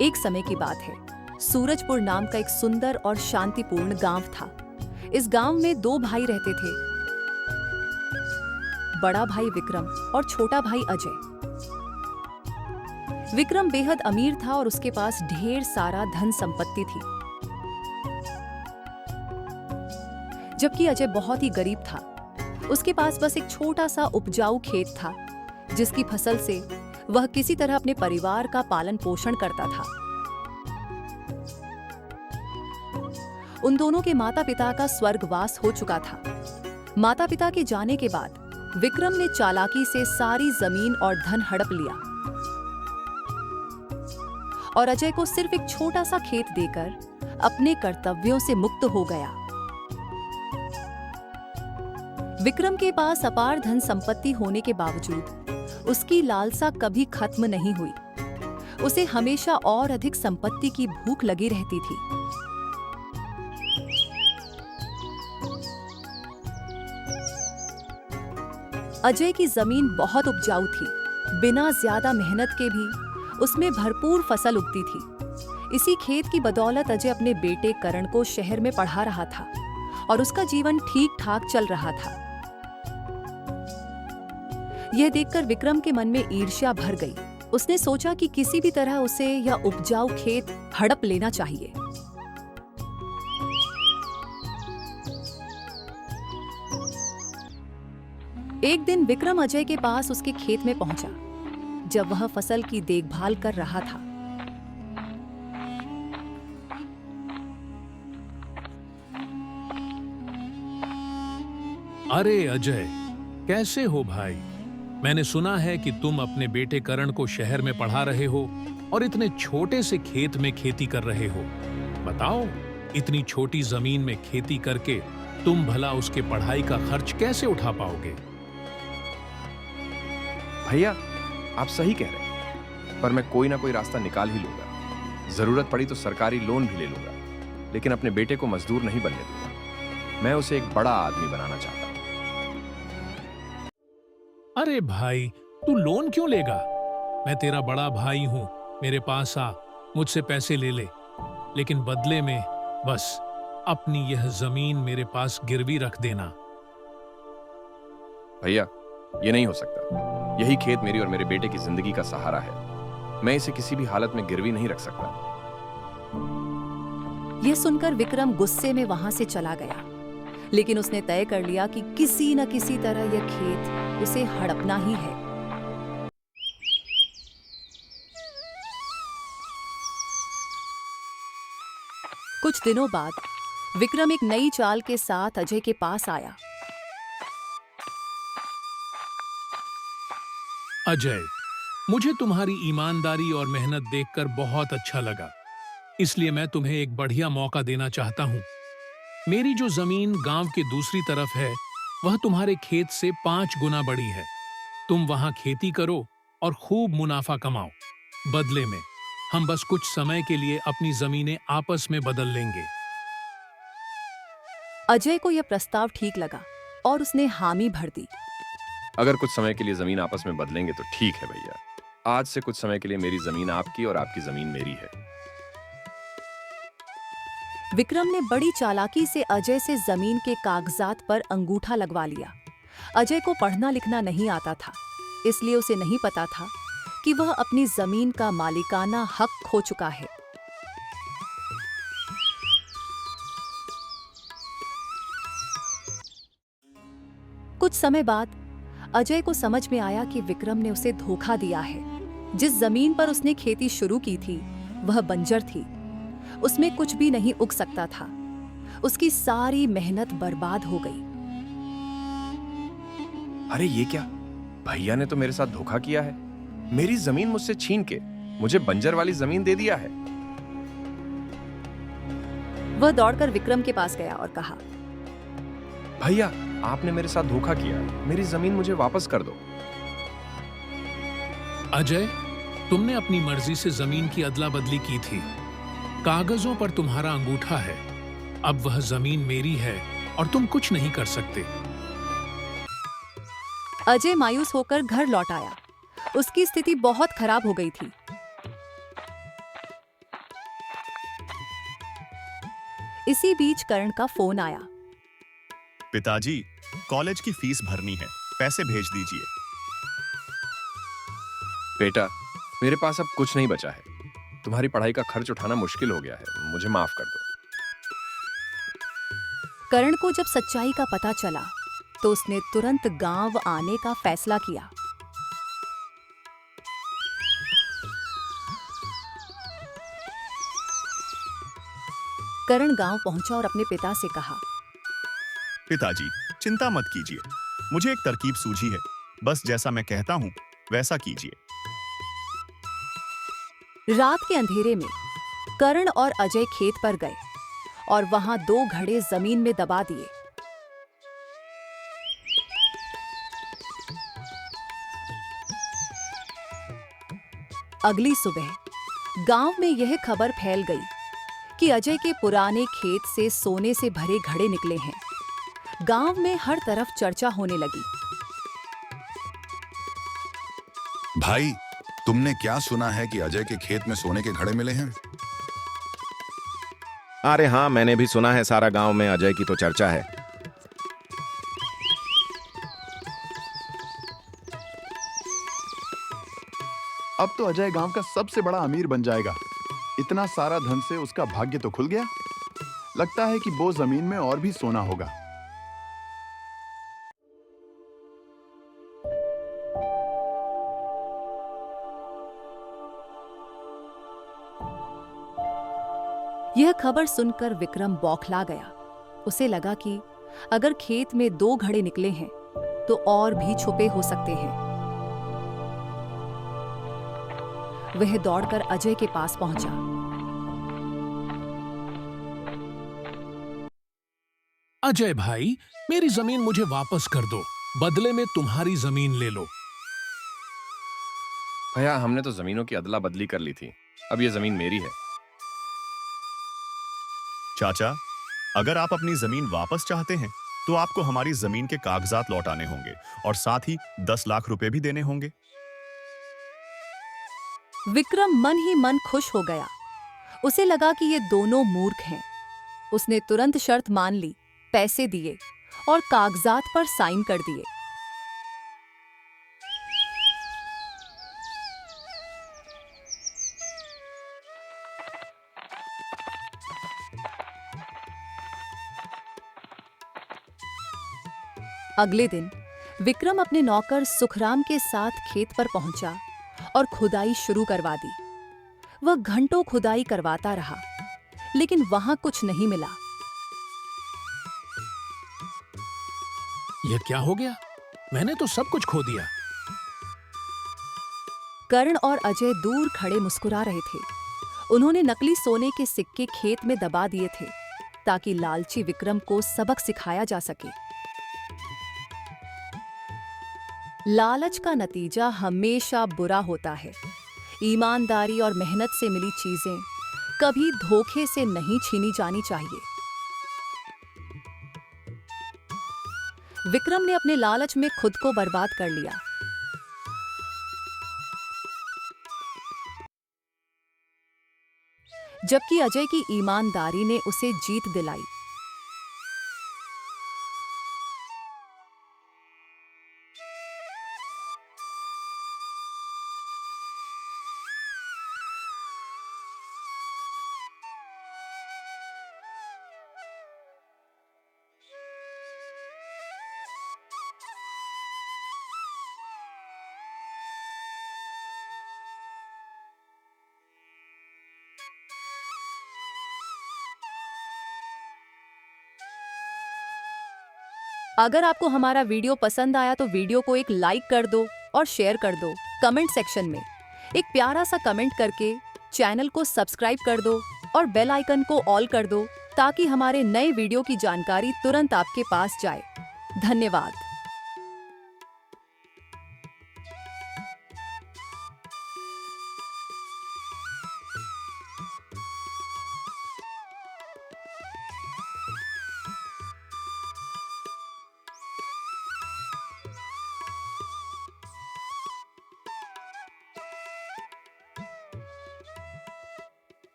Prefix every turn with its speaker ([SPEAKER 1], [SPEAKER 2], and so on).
[SPEAKER 1] एक समय की बात है। सूरजपुर नाम का एक सुंदर और शांतिपूर्ण गांव था। इस गांव में दो भाई रहते थे, बड़ा भाई विक्रम और छोटा भाई अजय। विक्रम बेहद अमीर था और उसके पास ढेर सारा धन संपत्ति थी, जबकि अजय बहुत ही गरीब था। उसके पास बस एक छोटा सा उपजाऊ खेत था, जिसकी फसल से वह किसी तरह अपने परिवार का पालन पोषण करता था। उन दोनों के माता पिता का स्वर्गवास हो चुका था। माता पिता के जाने के बाद विक्रम ने चालाकी से सारी जमीन और धन हड़प लिया और अजय को सिर्फ एक छोटा सा खेत देकर अपने कर्तव्यों से मुक्त हो गया। विक्रम के पास अपार धन संपत्ति होने के बावजूद उसकी लालसा कभी खत्म नहीं हुई। उसे हमेशा और अधिक संपत्ति की भूख लगी रहती थी। अजय की जमीन बहुत उपजाऊ थी। बिना ज्यादा मेहनत के भी उसमें भरपूर फसल उगती थी। इसी खेत की बदौलत अजय अपने बेटे करण को शहर में पढ़ा रहा था और उसका जीवन ठीक ठाक चल रहा था। यह देखकर विक्रम के मन में ईर्ष्या भर गई। उसने सोचा कि किसी भी तरह उसे यह उपजाऊ खेत हड़प लेना चाहिए। एक दिन विक्रम अजय के पास उसके खेत में पहुंचा, जब वह फसल की देखभाल कर रहा था।
[SPEAKER 2] अरे अजय, कैसे हो भाई? मैंने सुना है कि तुम अपने बेटे करण को शहर में पढ़ा रहे हो और इतने छोटे से खेत में खेती कर रहे हो। बताओ, इतनी छोटी जमीन में खेती करके तुम भला उसके पढ़ाई का खर्च कैसे उठा पाओगे?
[SPEAKER 3] भैया, आप सही कह रहे हैं, पर मैं कोई ना कोई रास्ता निकाल ही लूंगा। जरूरत पड़ी तो सरकारी लोन भी ले लूंगा, लेकिन अपने बेटे को मजदूर नहीं बनने दूंगा। मैं उसे एक बड़ा आदमी बनाना चाहता हूं।
[SPEAKER 2] अरे भाई, तू लोन क्यों लेगा? मैं तेरा बड़ा भाई हूं, मेरे पास आ, मुझसे पैसे ले ले, लेकिन बदले में बस अपनी यह जमीन मेरे पास गिरवी रख देना।
[SPEAKER 3] भैया, ये नहीं हो सकता। यही खेत मेरी और मेरे बेटे की जिंदगी का सहारा है। मैं इसे किसी भी हालत में गिरवी नहीं रख सकता।
[SPEAKER 1] यह सुनकर विक्रम गुस्से में वहां से चला गया, लेकिन उसने तय कर लिया कि किसी न किसी तरह यह खेत उसे हड़पना ही है। कुछ दिनों बाद विक्रम एक नई चाल के साथ अजय के पास आया।
[SPEAKER 2] अजय, मुझे तुम्हारी ईमानदारी और मेहनत देखकर बहुत अच्छा लगा, इसलिए मैं तुम्हें एक बढ़िया मौका देना चाहता हूं। मेरी जो जमीन गांव के दूसरी तरफ है, वह तुम्हारे खेत से 5 गुना बड़ी है। तुम वहां खेती करो और खूब मुनाफा कमाओ। बदले में हम बस कुछ समय के लिए अपनी जमीनें आपस में बदल लेंगे।
[SPEAKER 1] अजय को यह प्रस्ताव ठीक लगा और उसने हामी भर दी।
[SPEAKER 3] अगर कुछ समय के लिए जमीन आपस में बदलेंगे तो ठीक है भैया। आज से कुछ समय के लिए मेरी जमीन आपकी और आपकी जमीन मेरी है।
[SPEAKER 1] विक्रम ने बड़ी चालाकी से अजय से जमीन के कागजात पर अंगूठा लगवा लिया। अजय को पढ़ना लिखना नहीं आता था, इसलिए उसे नहीं पता था कि वह अपनी जमीन का मालिकाना हक खो चुका है। कुछ समय बाद अजय को समझ में आया कि विक्रम ने उसे धोखा दिया है। जिस जमीन पर उसने खेती शुरू की थी, वह बंजर थी। उसमें कुछ भी नहीं उग सकता था। उसकी सारी मेहनत बर्बाद हो गई।
[SPEAKER 3] अरे ये क्या? भैया ने तो मेरे साथ धोखा किया है। मेरी जमीन मुझसे छीन के मुझे बंजर वाली जमीन दे दिया है।
[SPEAKER 1] वह दौड़कर विक्रम के पास गया और कहा,
[SPEAKER 3] भैया, आपने मेरे साथ धोखा किया। मेरी जमीन मुझे वापस कर दो।
[SPEAKER 2] अजय, तुमने अपनी मर्जी से जमीन की अदला बदली की थी। कागजों पर तुम्हारा अंगूठा है। अब वह जमीन मेरी है और तुम कुछ नहीं कर सकते।
[SPEAKER 1] अजय मायूस होकर घर लौट आया। उसकी स्थिति बहुत खराब हो गई थी। इसी बीच करण का फोन आया।
[SPEAKER 4] पिताजी, कॉलेज की फीस भरनी है, पैसे भेज दीजिए।
[SPEAKER 3] बेटा, मेरे पास अब कुछ नहीं बचा है। तुम्हारी पढ़ाई का खर्च उठाना मुश्किल हो गया है, मुझे माफ कर दो।
[SPEAKER 1] करण को जब सच्चाई का पता चला तो उसने तुरंत गांव आने का फैसला किया। करण गांव पहुंचा और अपने पिता से कहा,
[SPEAKER 4] पिताजी, चिंता मत कीजिए, मुझे एक तरकीब सूझी है, बस जैसा मैं कहता हूँ वैसा कीजिए।
[SPEAKER 1] रात के अंधेरे में करण और अजय खेत पर गए और वहां 2 घड़े जमीन में दबा दिए। अगली सुबह गांव में यह खबर फैल गई कि अजय के पुराने खेत से सोने से भरे घड़े निकले हैं। गांव में हर तरफ चर्चा होने लगी।
[SPEAKER 5] भाई, तुमने क्या सुना है कि अजय के खेत में सोने के घड़े मिले हैं?
[SPEAKER 3] अरे हाँ, मैंने भी सुना है। सारा गांव में अजय की तो चर्चा है।
[SPEAKER 6] अब तो अजय गांव का सबसे बड़ा अमीर बन जाएगा। इतना सारा धन से उसका भाग्य तो खुल गया। लगता है कि वो जमीन में और भी सोना होगा।
[SPEAKER 1] यह खबर सुनकर विक्रम बौखला गया। उसे लगा कि अगर खेत में 2 घड़े निकले हैं तो और भी छुपे हो सकते हैं। वह दौड़कर अजय के पास पहुंचा।
[SPEAKER 2] अजय भाई, मेरी जमीन मुझे वापस कर दो, बदले में तुम्हारी जमीन ले लो।
[SPEAKER 3] भैया, हमने तो जमीनों की अदला बदली कर ली थी। अब ये जमीन मेरी है।
[SPEAKER 4] चाचा, अगर आप अपनी जमीन वापस चाहते हैं तो आपको हमारी जमीन के कागजात लौटाने होंगे और साथ ही 10 लाख रुपए भी देने होंगे।
[SPEAKER 1] विक्रम मन ही मन खुश हो गया। उसे लगा कि ये दोनों मूर्ख हैं। उसने तुरंत शर्त मान ली, पैसे दिए और कागजात पर साइन कर दिए। अगले दिन विक्रम अपने नौकर सुखराम के साथ खेत पर पहुंचा और खुदाई शुरू करवा दी। वह घंटों खुदाई करवाता रहा, लेकिन वहां कुछ नहीं मिला।
[SPEAKER 2] यह क्या हो गया? मैंने तो सब कुछ खो दिया।
[SPEAKER 1] कर्ण और अजय दूर खड़े मुस्कुरा रहे थे। उन्होंने नकली सोने के सिक्के खेत में दबा दिए थे ताकि लालची विक्रम को सबक सिखाया जा सके। लालच का नतीजा हमेशा बुरा होता है। ईमानदारी और मेहनत से मिली चीजें कभी धोखे से नहीं छीनी जानी चाहिए। विक्रम ने अपने लालच में खुद को बर्बाद कर लिया। जबकि अजय की ईमानदारी ने उसे जीत दिलाई। अगर आपको हमारा वीडियो पसंद आया तो वीडियो को एक लाइक कर दो और शेयर कर दो। कमेंट सेक्शन में एक प्यारा सा कमेंट करके चैनल को सब्सक्राइब कर दो और बेल आइकन को ऑल कर दो ताकि हमारे नए वीडियो की जानकारी तुरंत आपके पास जाए। धन्यवाद।